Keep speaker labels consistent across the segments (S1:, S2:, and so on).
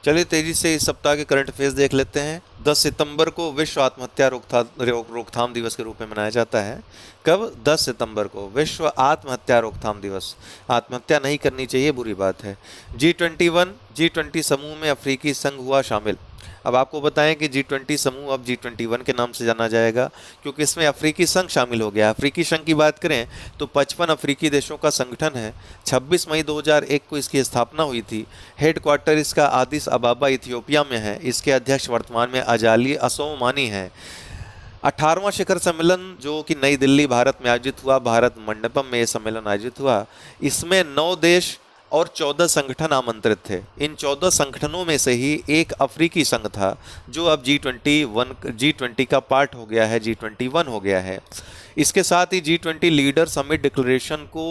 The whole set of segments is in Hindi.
S1: चलिए तेजी से इस सप्ताह के करंट अफेयर्स देख लेते हैं। 10 सितंबर को विश्व आत्महत्या रोकथाम दिवस के रूप में मनाया जाता है। कब? 10 सितंबर को विश्व आत्महत्या रोकथाम दिवस। आत्महत्या नहीं करनी चाहिए, बुरी बात है। G21 समूह में अफ्रीकी संघ हुआ शामिल। अब आपको बताएं कि G20 समूह अब G21 के नाम से जाना जाएगा, क्योंकि इसमें अफ्रीकी संघ शामिल हो गया। अफ्रीकी संघ की बात करें तो 55 अफ्रीकी देशों का संगठन है। 26 मई 2001 को इसकी स्थापना हुई थी। हेडक्वार्टर इसका आदिस अबाबा इथियोपिया में है। इसके अध्यक्ष वर्तमान में अजाली असोमानी हैं। 18वां शिखर सम्मेलन जो कि नई दिल्ली भारत में आयोजित हुआ, भारत मंडपम में यह सम्मेलन आयोजित हुआ। इसमें 9 देश और 14 संगठन आमंत्रित थे। इन 14 संगठनों में से ही एक अफ्रीकी संघ था, जो अब G20 का पार्ट हो गया है, G21 हो गया है। इसके साथ ही G20 लीडर समिट डिक्लेरेशन को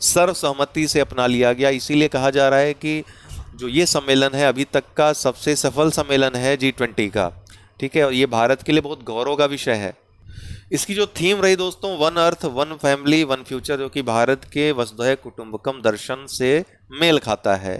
S1: सर्वसहमति से अपना लिया गया। इसीलिए कहा जा रहा है कि जो ये सम्मेलन है अभी तक का सबसे सफल सम्मेलन है G20 का। ठीक है, और ये भारत के लिए बहुत गौरव का विषय है। इसकी जो थीम रही दोस्तों, one earth one family one future, जो कि भारत के वसुधैव कुटुंबकम दर्शन से मेल खाता है।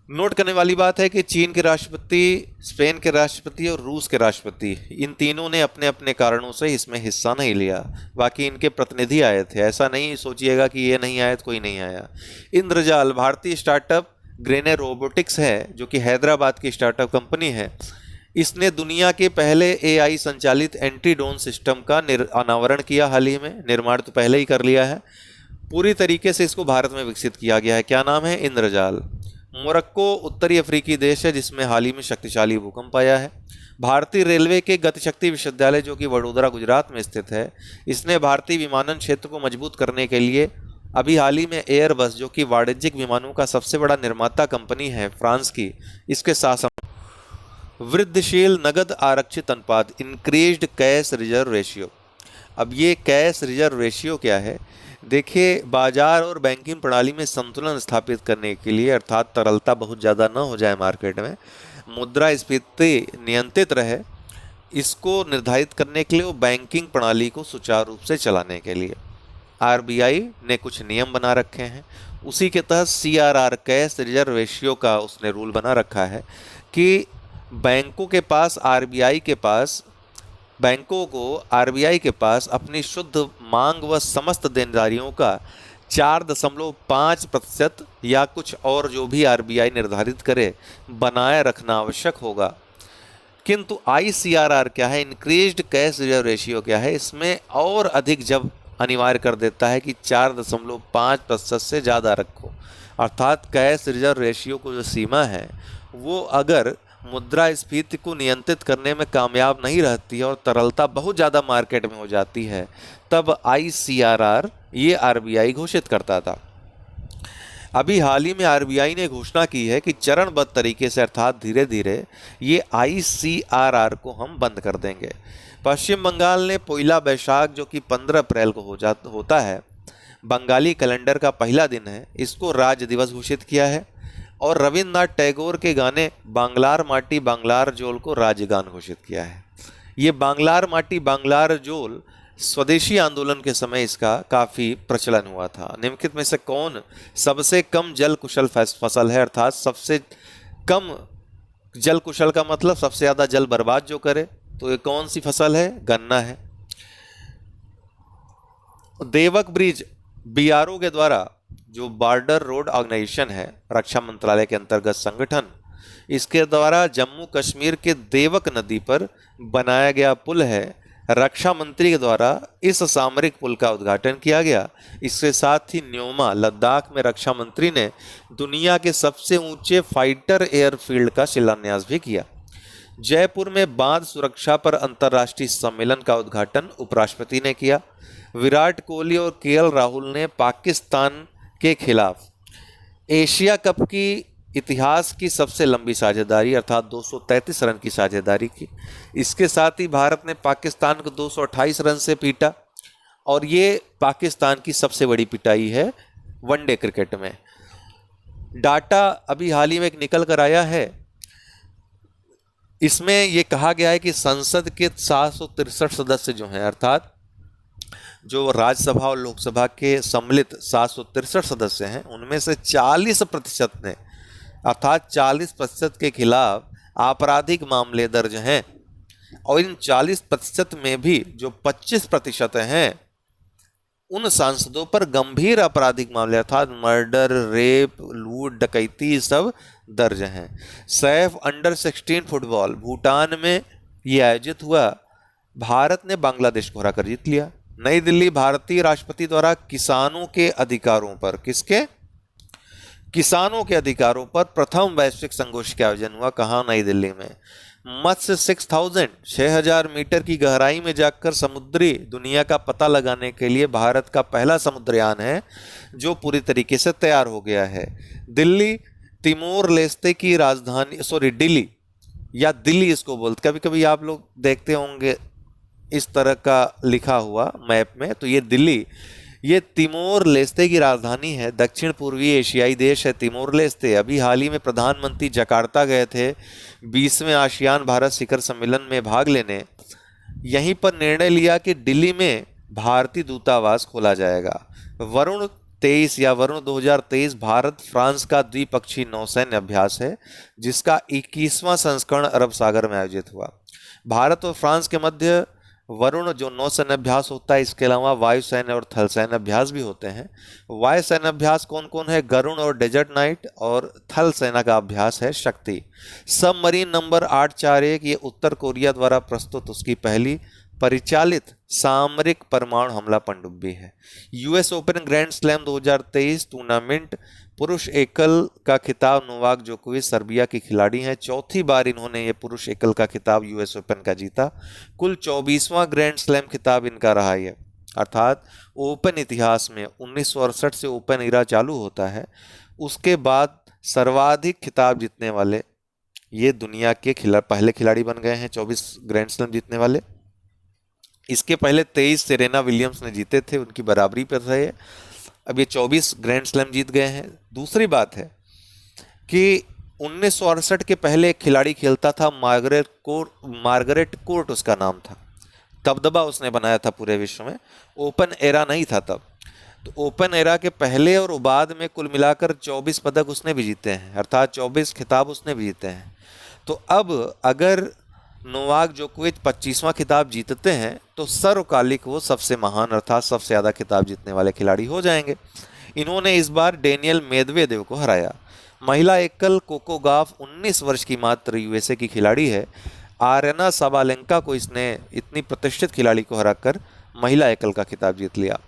S1: नोट करने वाली बात है कि चीन के राष्ट्रपति, स्पेन के राष्ट्रपति और रूस के राष्ट्रपति, इन तीनों ने अपने अपने कारणों से इसमें हिस्सा नहीं लिया। बाकी इनके प्रतिनिधि आए थे। ऐसा नहीं सोचिएगा कि ये नहीं आए तो कोई नहीं आया। इंद्रजाल भारतीय स्टार्टअप ग्रेने रोबोटिक्स है, जो कि हैदराबाद की स्टार्टअप कंपनी है। इसने दुनिया के पहले AI संचालित एंटी ड्रोन सिस्टम का अनावरण किया हाल ही में। निर्माण तो पहले ही कर लिया है। पूरी तरीके से इसको भारत में विकसित किया गया है। क्या नाम है? इंद्रजाल। मोरक्को उत्तरी अफ्रीकी देश है, जिसमें हाल ही में शक्तिशाली भूकंप आया है। भारतीय रेलवे के गतिशक्ति विश्वविद्यालय, जो कि वडोदरा गुजरात में स्थित है, इसने भारतीय विमानन क्षेत्र को मजबूत करने के लिए अभी हाल ही में एयरबस, जो कि वाणिज्यिक विमानों का सबसे बड़ा निर्माता कंपनी है फ्रांस की, इसके साथ वृद्धिशील नगद आरक्षित अनुपात, इंक्रीज्ड कैश रिजर्व रेशियो। अब ये कैश रिजर्व रेशियो क्या है? देखिए, बाजार और बैंकिंग प्रणाली में संतुलन स्थापित करने के लिए, अर्थात तरलता बहुत ज़्यादा न हो जाए मार्केट में, मुद्रास्फीति नियंत्रित रहे, इसको निर्धारित करने के लिए वो बैंकिंग प्रणाली को सुचारू रूप से चलाने के लिए RBI ने कुछ नियम बना रखे हैं। उसी के तहत CRR कैश रिजर्व रेशियो का उसने रूल बना रखा है कि बैंकों को RBI के पास अपनी शुद्ध मांग व समस्त देनदारियों का 4.5% या कुछ और जो भी RBI निर्धारित करे बनाए रखना आवश्यक होगा। किंतु ICRR क्या है, इंक्रीज्ड कैश रिजर्व रेशियो क्या है, इसमें और अधिक जब अनिवार्य कर देता है कि 4.5% से ज़्यादा रखो। अर्थात कैश रिजर्व रेशियो को जो सीमा है वो अगर मुद्रास्फीति को नियंत्रित करने में कामयाब नहीं रहती है और तरलता बहुत ज़्यादा मार्केट में हो जाती है, तब ICRR ये RBI घोषित करता था। अभी हाल ही में RBI ने घोषणा की है कि चरणबद्ध तरीके से, अर्थात धीरे धीरे, ये ICRR को हम बंद कर देंगे। पश्चिम बंगाल ने पोइला बैसाख, जो कि 15 अप्रैल को होता है, बंगाली कैलेंडर का पहला दिन है, इसको राज्य दिवस घोषित किया है। और रविन्द्रनाथ टैगोर के गाने बांग्लार माटी बांग्लार जोल को राज्य गान घोषित किया है। ये बांग्लार माटी बांग्लार जोल स्वदेशी आंदोलन के समय इसका काफ़ी प्रचलन हुआ था। निम्नलिखित में से कौन सबसे कम जल कुशल फसल है? अर्थात सबसे कम जल कुशल का मतलब सबसे ज़्यादा जल बर्बाद जो करे, तो ये कौन सी फसल है? गन्ना है। देवक ब्रिज BRO के द्वारा, जो बॉर्डर रोड ऑर्गेनाइजेशन है, रक्षा मंत्रालय के अंतर्गत संगठन, इसके द्वारा जम्मू कश्मीर के देवक नदी पर बनाया गया पुल है। रक्षा मंत्री के द्वारा इस सामरिक पुल का उद्घाटन किया गया। इसके साथ ही न्योमा, लद्दाख में रक्षा मंत्री ने दुनिया के सबसे ऊंचे फाइटर एयरफील्ड का शिलान्यास भी किया। जयपुर में बांध सुरक्षा पर अंतर्राष्ट्रीय सम्मेलन का उद्घाटन उपराष्ट्रपति ने किया। विराट कोहली और KL राहुल ने पाकिस्तान के खिलाफ एशिया कप की इतिहास की सबसे लंबी साझेदारी, अर्थात 233 रन की साझेदारी की। इसके साथ ही भारत ने पाकिस्तान को 228 रन से पीटा, और ये पाकिस्तान की सबसे बड़ी पिटाई है वनडे क्रिकेट में। डाटा अभी हाल ही में एक निकल कर आया है। इसमें ये कहा गया है कि संसद के 763 सदस्य जो हैं, अर्थात जो राज्यसभा और लोकसभा के सम्मिलित 763 सदस्य हैं, उनमें से 40% ने अर्थात 40% के खिलाफ आपराधिक मामले दर्ज हैं, और इन 40% में भी जो 25% हैं उन सांसदों पर गंभीर आपराधिक मामले अर्थात मर्डर, रेप, लूट, डकैती सब दर्ज हैं। सैफ अंडर 16 फुटबॉल भूटान में ये आयोजित हुआ। भारत ने बांग्लादेश को हराकर जीत लिया। नई दिल्ली, भारतीय राष्ट्रपति द्वारा किसानों के अधिकारों पर किसानों के अधिकारों पर प्रथम वैश्विक संगोष्ठी का आयोजन हुआ। कहाँ? नई दिल्ली में। मत्स्य 6,000 मीटर की गहराई में जाकर समुद्री दुनिया का पता लगाने के लिए भारत का पहला समुद्रयान है जो पूरी तरीके से तैयार हो गया है। दिल्ली तिमोर लेस्ते की राजधानी, दिल्ली या दिल्ली इसको बोलते, कभी कभी आप लोग देखते होंगे इस तरह का लिखा हुआ मैप में, तो ये दिल्ली, ये तिमोर लेस्ते की राजधानी है। दक्षिण पूर्वी एशियाई देश है तिमोर लेस्ते। अभी हाल ही में प्रधानमंत्री जकार्ता गए थे 20वें आसियान भारत शिखर सम्मेलन में भाग लेने। यहीं पर निर्णय लिया कि दिल्ली में भारतीय दूतावास खोला जाएगा। वरुण 23 या वरुण 2023 भारत फ्रांस का द्विपक्षीय नौसैन्य अभ्यास है जिसका 21वां संस्करण अरब सागर में आयोजित हुआ। भारत और फ्रांस के मध्य वरुण जो नौसैन्य अभ्यास होता है, इसके अलावा वायुसैन्य और थल सैन्य अभ्यास भी होते हैं। वायुसैन्य अभ्यास कौन कौन है? गरुण और डेजर्ट नाइट, और थल सेना का अभ्यास है शक्ति। सबमरीन नंबर 841 ये उत्तर कोरिया द्वारा प्रस्तुत उसकी पहली परिचालित सामरिक परमाणु हमला पनडुब्बी है। US open grand slam 2023 tournament पुरुष एकल का खिताब नोवाक जोकोविच सर्बिया के खिलाड़ी हैं। चौथी बार इन्होंने ये पुरुष एकल का खिताब यूएस ओपन का जीता। कुल 24वां ग्रैंड स्लैम खिताब इनका रहा है। अर्थात ओपन इतिहास में 1968 से ओपन इरा चालू होता है, उसके बाद सर्वाधिक खिताब जीतने वाले ये दुनिया के पहले खिलाड़ी बन गए हैं, 24 ग्रैंड स्लैम जीतने वाले। इसके पहले 23 सेरेना विलियम्स ने जीते थे, उनकी बराबरी पर रहे। अब ये 24 ग्रैंड स्लैम जीत गए हैं। दूसरी बात है कि 1968 के पहले एक खिलाड़ी खेलता था, मार्गरेट कोर्ट उसका नाम था। दबदबा उसने बनाया था पूरे विश्व में। ओपन एरा नहीं था तब, तो ओपन एरा के पहले और बाद में कुल मिलाकर 24 पदक उसने भी जीते हैं, अर्थात 24 खिताब उसने भी जीते हैं। तो अब अगर नोवाक जोकोविच 25वां खिताब जीतते हैं तो सर्वकालिक वो सबसे महान अर्थात सबसे ज़्यादा खिताब जीतने वाले खिलाड़ी हो जाएंगे। इन्होंने इस बार डेनियल मेदवेदेव को हराया। महिला एकल कोको गॉफ 19 वर्ष की मात्र यूएसए की खिलाड़ी है। आरेना साबालेंका को इसने इतनी प्रतिष्ठित खिलाड़ी को हराकर महिला एकल का खिताब जीत लिया।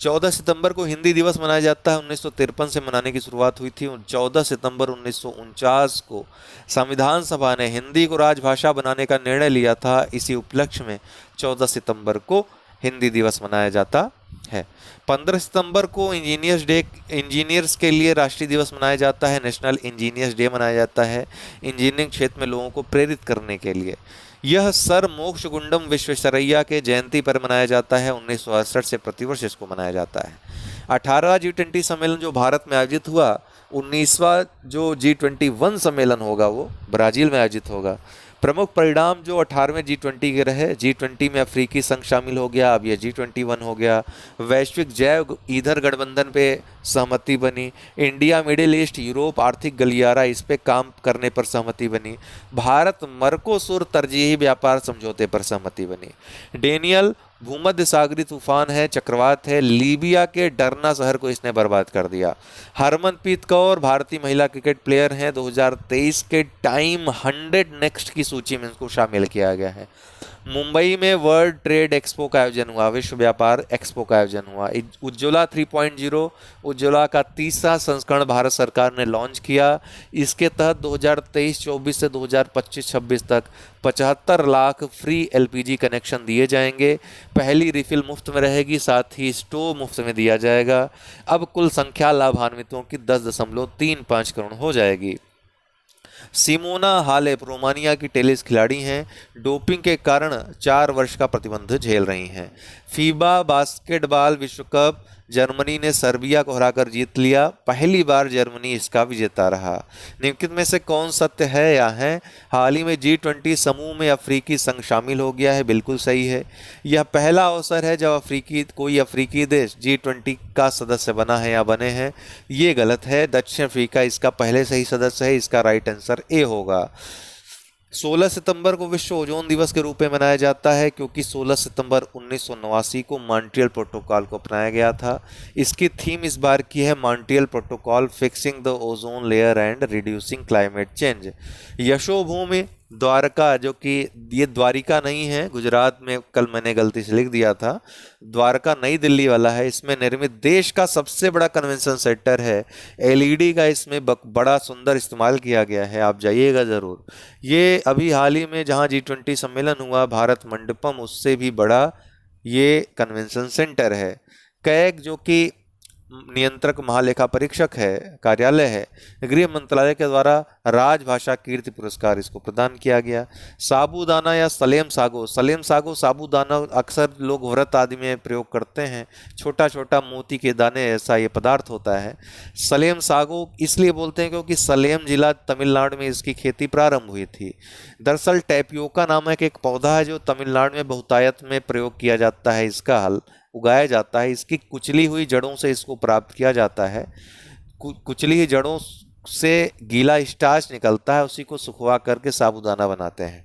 S1: 14 सितंबर को हिंदी दिवस मनाया जाता है। 1953 से मनाने की शुरुआत हुई थी। 14 सितंबर 1949 को संविधान सभा ने हिंदी को राजभाषा बनाने का निर्णय लिया था। इसी उपलक्ष्य में 14 सितंबर को हिंदी दिवस मनाया जाता है। 15 सितंबर को इंजीनियर्स के लिए राष्ट्रीय दिवस मनाया जाता है। नेशनल इंजीनियर्स डे मनाया जाता है इंजीनियरिंग क्षेत्र में लोगों को प्रेरित करने के लिए। यह सर मोक्षगुंडम विश्वेश्वरैया के जयंती पर मनाया जाता है। 1968 से प्रतिवर्ष इसको मनाया जाता है। 18वां G20 सम्मेलन जो भारत में आयोजित हुआ, 19वां जो G21 सम्मेलन होगा वो ब्राज़ील में आयोजित होगा। प्रमुख परिणाम जो 18वें G20 के रहे, G20 में अफ्रीकी संघ शामिल हो गया, अब ये G21 हो गया। वैश्विक जैव ईंधन गठबंधन पे सहमति बनी। इंडिया मिडिल ईस्ट यूरोप आर्थिक गलियारा इस पे काम करने पर सहमति बनी। भारत मर्कोसुर तरजीही व्यापार समझौते पर सहमति बनी। डेनियल भूमध्य सागरीय तूफान है, चक्रवात है। लीबिया के डरना शहर को इसने बर्बाद कर दिया। हरमनप्रीत कौर भारतीय महिला क्रिकेट प्लेयर हैं। 2023 के टाइम 100 नेक्स्ट की सूची में इनको शामिल किया गया है। मुंबई में वर्ल्ड ट्रेड एक्सपो का आयोजन हुआ, विश्व व्यापार एक्सपो का आयोजन हुआ। उज्ज्वला 3.0 उज्ज्वला का तीसरा संस्करण भारत सरकार ने लॉन्च किया। इसके तहत 2023-24 से 2025-26 तक 75 लाख फ्री LPG कनेक्शन दिए जाएंगे। पहली रिफिल मुफ्त में रहेगी, साथ ही स्टोव मुफ्त में दिया जाएगा। अब कुल संख्या लाभान्वितों की 10.35 करोड़ हो जाएगी। सिमोना हालेप रोमानिया की टेनिस खिलाड़ी हैं। डोपिंग के कारण 4 वर्ष का प्रतिबंध झेल रही हैं। फीबा बास्केटबॉल विश्व कप जर्मनी ने सर्बिया को हराकर जीत लिया। पहली बार जर्मनी इसका विजेता रहा। निम्नलिखित में से कौन सत्य है या है? हाल ही में G20 समूह में अफ्रीकी संघ शामिल हो गया है। बिल्कुल सही है। यह पहला अवसर है जब कोई अफ्रीकी देश G20 का सदस्य बना है या बने हैं। ये गलत है। दक्षिण अफ्रीका इसका पहले से ही सदस्य है। इसका राइट आंसर ए होगा। 16 सितंबर को विश्व ओजोन दिवस के रूप में मनाया जाता है क्योंकि 16 सितंबर 1989 को मॉन्ट्रियल प्रोटोकॉल को अपनाया गया था। इसकी थीम इस बार की है Montreal protocol fixing the ozone layer and reducing climate change. Yashobhoomi Dwarka, जो कि ये द्वारिका नहीं है, गुजरात में कल मैंने गलती से लिख दिया था, द्वारका नई दिल्ली वाला है। इसमें निर्मित देश का सबसे बड़ा कन्वेंशन सेंटर है। एलईडी का इसमें बड़ा सुंदर इस्तेमाल किया गया है। आप जाइएगा ज़रूर। ये अभी हाल ही में जहाँ G20 सम्मेलन हुआ भारत मंडपम, उससे भी बड़ा ये कन्वेंशन सेंटर है। कैग, जो कि नियंत्रक महालेखा परीक्षक है, कार्यालय है, गृह मंत्रालय के द्वारा राजभाषा कीर्ति पुरस्कार इसको प्रदान किया गया। साबूदाना या सलेम सागो, साबूदाना अक्सर लोग व्रत आदि में प्रयोग करते हैं। छोटा छोटा मोती के दाने ऐसा ये पदार्थ होता है। सलेम सागो इसलिए बोलते हैं क्योंकि सलेम जिला तमिलनाडु में इसकी खेती प्रारंभ हुई थी। दरअसल टैपियोका नामक एक पौधा है जो तमिलनाडु में बहुतायत में प्रयोग किया जाता है। इसका हल उगाया जाता है। इसकी कुचली हुई जड़ों से इसको प्राप्त किया जाता है। कुचली हुई जड़ों से गीला स्टार्च निकलता है, उसी को सुखवा करके साबूदाना बनाते हैं।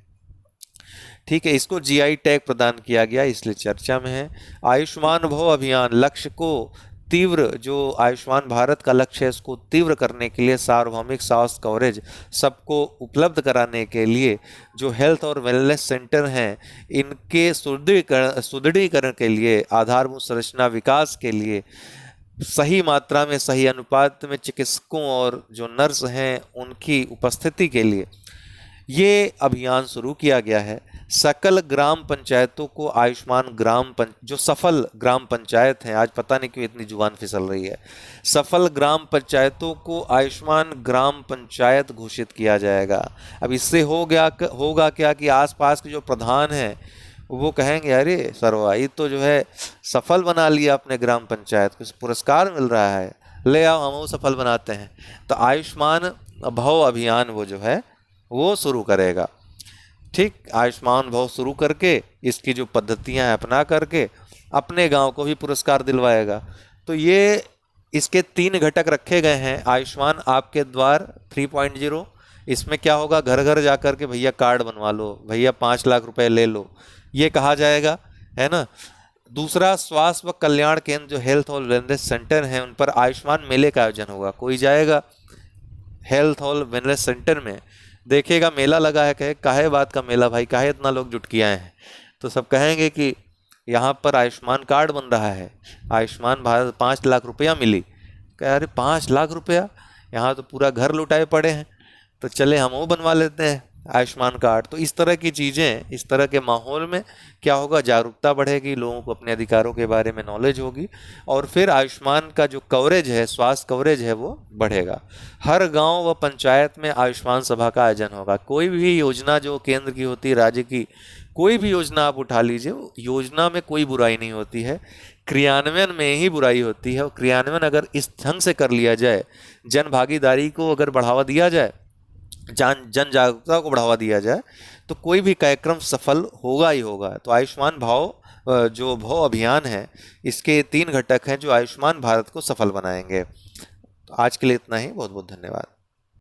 S1: ठीक है, इसको जीआई टैग प्रदान किया गया, इसलिए चर्चा में है। आयुष्मान भव अभियान लक्ष्य को तीव्र, जो आयुष्मान भारत का लक्ष्य है, इसको तीव्र करने के लिए सार्वभौमिक स्वास्थ्य कवरेज सबको उपलब्ध कराने के लिए जो हेल्थ और वेलनेस सेंटर हैं, इनके सुदृढ़ीकरण के लिए, आधारभूत संरचना विकास के लिए सही मात्रा में, सही अनुपात में चिकित्सकों और जो नर्स हैं उनकी उपस्थिति के लिए ये अभियान शुरू किया गया है। सकल ग्राम पंचायतों को आयुष्मान जो सफल ग्राम पंचायत हैं, आज पता नहीं क्यों इतनी जुबान फिसल रही है, सफल ग्राम पंचायतों को आयुष्मान ग्राम पंचायत घोषित किया जाएगा। अब इससे होगा क्या कि आसपास के जो प्रधान हैं वो कहेंगे अरे सरवाई तो जो है सफल बना लिया अपने ग्राम पंचायत को, पुरस्कार मिल रहा है, ले आओ हम वो सफल बनाते हैं। तो आयुष्मान भव अभियान वो जो है वो शुरू करेगा। ठीक, आयुष्मान भव शुरू करके इसकी जो पद्धतियां हैं अपना करके अपने गांव को भी पुरस्कार दिलवाएगा। तो ये इसके 3 घटक रखे गए हैं। आयुष्मान आपके द्वार 3.0, इसमें क्या होगा, घर घर जा कर के भैया कार्ड बनवा लो, भैया 5 लाख रुपए ले लो, ये कहा जाएगा, है ना। दूसरा, स्वास्थ्य व कल्याण केंद्र जो हेल्थ और वेलनेस सेंटर हैं उन पर आयुष्मान मेले का आयोजन होगा। कोई जाएगा हेल्थ और वेलनेस सेंटर में, देखेगा मेला लगा है, कहे काहे बात का मेला भाई, काहे इतना लोग जुट के आए हैं, तो सब कहेंगे कि यहाँ पर आयुष्मान कार्ड बन रहा है, आयुष्मान भारत 5 लाख रुपया मिली। कहे अरे 5 लाख रुपया, यहाँ तो पूरा घर लुटाए पड़े हैं, तो चले हम वो बनवा लेते हैं आयुष्मान कार्ड। तो इस तरह की चीज़ें, इस तरह के माहौल में क्या होगा, जागरूकता बढ़ेगी, लोगों को अपने अधिकारों के बारे में नॉलेज होगी और फिर आयुष्मान का जो कवरेज है, स्वास्थ्य कवरेज है, वो बढ़ेगा। हर गांव व पंचायत में आयुष्मान सभा का आयोजन होगा। कोई भी योजना जो केंद्र की होती है, राज्य की कोई भी योजना आप उठा लीजिए, योजना में कोई बुराई नहीं होती है, क्रियान्वयन में ही बुराई होती है। और क्रियान्वयन अगर इस ढंग से कर लिया जाए, जन भागीदारी को अगर बढ़ावा दिया जाए, जन जागरूकता को बढ़ावा दिया जाए, तो कोई भी कार्यक्रम सफल होगा ही होगा। तो आयुष्मान जो भव अभियान है, इसके 3 घटक हैं जो आयुष्मान भारत को सफल बनाएंगे। तो आज के लिए इतना ही। बहुत बहुत धन्यवाद।